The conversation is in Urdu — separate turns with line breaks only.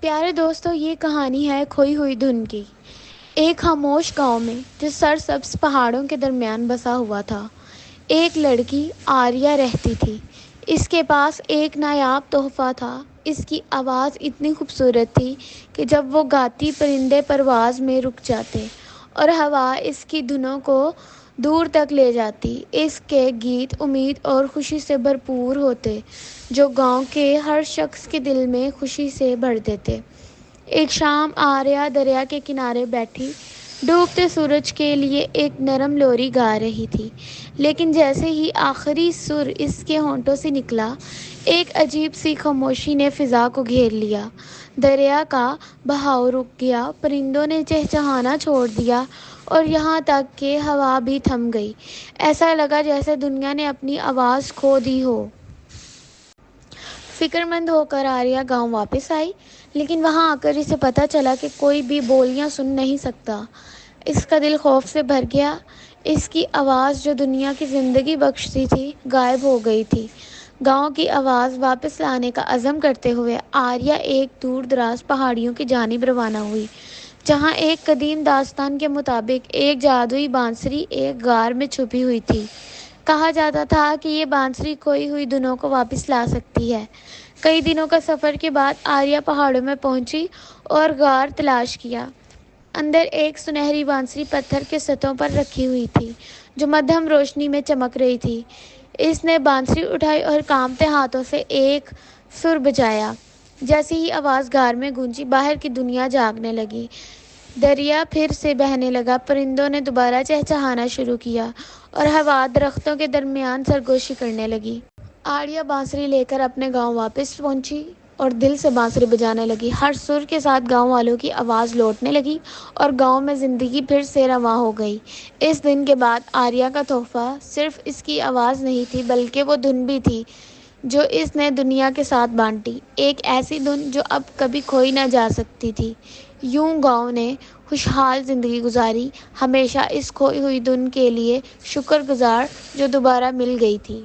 پیارے دوستو، یہ کہانی ہے کھوئی ہوئی دھن کی۔ ایک خاموش گاؤں میں جو سرسبز پہاڑوں کے درمیان بسا ہوا تھا، ایک لڑکی آریہ رہتی تھی۔ اس کے پاس ایک نایاب تحفہ تھا۔ اس کی آواز اتنی خوبصورت تھی کہ جب وہ گاتی پرندے پرواز میں رک جاتے اور ہوا اس کی دھنوں کو دور تک لے جاتی۔ اس کے گیت امید اور خوشی سے بھرپور ہوتے جو گاؤں کے ہر شخص کے دل میں خوشی سے بھر دیتے۔ ایک شام آریہ دریا کے کنارے بیٹھی ڈوبتے سورج کے لیے ایک نرم لوری گا رہی تھی، لیکن جیسے ہی آخری سر اس کے ہونٹوں سے نکلا، ایک عجیب سی خاموشی نے فضا کو گھیر لیا۔ دریا کا بہاؤ رک گیا، پرندوں نے چہچہانا چھوڑ دیا اور یہاں تک کہ ہوا بھی تھم گئی۔ ایسا لگا جیسے دنیا نے اپنی آواز کھو دی ہو۔ فکر مند ہو کر آریہ گاؤں واپس آئی، لیکن وہاں آ کر اسے پتہ چلا کہ کوئی بھی بولیاں سن نہیں سکتا۔ اس کا دل خوف سے بھر گیا۔ اس کی آواز جو دنیا کی زندگی بخشتی تھی، غائب ہو گئی تھی۔ گاؤں کی آواز واپس لانے کا عزم کرتے ہوئے آریہ ایک دور دراز پہاڑیوں کی جانب روانہ ہوئی، جہاں ایک قدیم داستان کے مطابق ایک جادوئی بانسری ایک غار میں چھپی ہوئی تھی۔ کہا جاتا تھا کہ یہ بانسری کھوئی ہوئی دھنوں کو واپس لا سکتی ہے۔ کئی دنوں کا سفر کے بعد آریہ پہاڑوں میں پہنچی اور غار تلاش کیا۔ اندر ایک سنہری بانسری پتھر کے ستون پر رکھی ہوئی تھی، جو مدھم روشنی میں چمک رہی تھی۔ اس نے بانسری اٹھائی اور کانپتے ہاتھوں سے ایک سر بجایا۔ جیسے ہی آواز غار میں گونجی، باہر کی دنیا جاگنے لگی۔ دریا پھر سے بہنے لگا، پرندوں نے دوبارہ چہچہانا شروع کیا اور ہوا درختوں کے درمیان سرگوشی کرنے لگی۔ آریہ بانسری لے کر اپنے گاؤں واپس پہنچی اور دل سے بانسری بجانے لگی۔ ہر سر کے ساتھ گاؤں والوں کی آواز لوٹنے لگی اور گاؤں میں زندگی پھر سے رواں ہو گئی۔ اس دن کے بعد آریہ کا تحفہ صرف اس کی آواز نہیں تھی، بلکہ وہ دھن بھی تھی جو اس نے دنیا کے ساتھ بانٹی، ایک ایسی دھن جو اب کبھی کھوئی نہ جا سکتی تھی۔ یوں گاؤں نے خوشحال زندگی گزاری، ہمیشہ اس کھوئی ہوئی دھن کے لیے شکر گزار جو دوبارہ مل گئی تھی۔